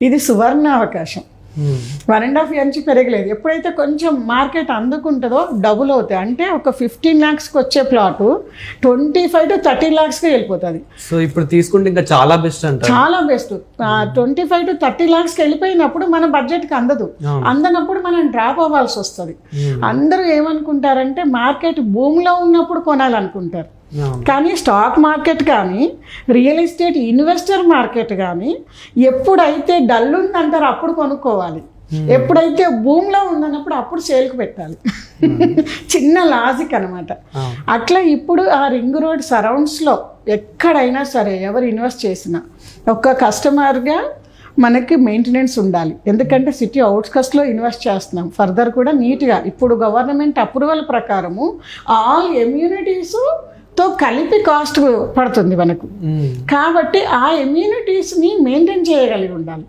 ఇది సువర్ణ అవకాశం. 1.5 year నుంచి పెరగలేదు. ఎప్పుడైతే కొంచెం మార్కెట్ అందుకుంటుందో డబుల్ అవుతాయి. అంటే ఒక 15 lakhsకి వచ్చే ప్లాట్ 25 to 30 lakhsకి వెళ్ళిపోతుంది. సో ఇప్పుడు తీసుకుంటే ఇంకా చాలా బెస్ట్ అంట. చాలా బెస్ట్. 25 to 30 lakhsకి వెళ్ళిపోయినప్పుడు మన బడ్జెట్కి అందదు. అందనప్పుడు మనం డ్రాప్ అవ్వాల్సి వస్తుంది. అందరూ ఏమనుకుంటారంటే మార్కెట్ భూమిలో ఉన్నప్పుడు కొనాలనుకుంటారు. కానీ స్టాక్ మార్కెట్ కానీ రియల్ ఎస్టేట్ ఇన్వెస్టర్ మార్కెట్ కానీ ఎప్పుడైతే డల్ ఉందంటారో అప్పుడు కొనుక్కోవాలి. ఎప్పుడైతే భూమిలో ఉందన్నప్పుడు అప్పుడు సేల్కి పెట్టాలి. చిన్న లాజిక్ అనమాట. అట్లా ఇప్పుడు ఆ రింగ్ రోడ్ సరౌండ్స్లో ఎక్కడైనా సరే ఎవరు ఇన్వెస్ట్ చేసినా ఒక కస్టమర్గా మనకి మెయింటెనెన్స్ ఉండాలి. ఎందుకంటే సిటీ అవుట్స్కట్స్లో ఇన్వెస్ట్ చేస్తున్నాం. ఫర్దర్ కూడా నీట్గా ఇప్పుడు గవర్నమెంట్ అప్రూవల్ ప్రకారము ఆల్ ఎమ్యూనిటీస్ తో కలిపి కాస్ట్ పడుతుంది మనకు. కాబట్టి ఆ ఇమ్యూనిటీస్ని మెయింటైన్ చేయగలిగి ఉండాలి.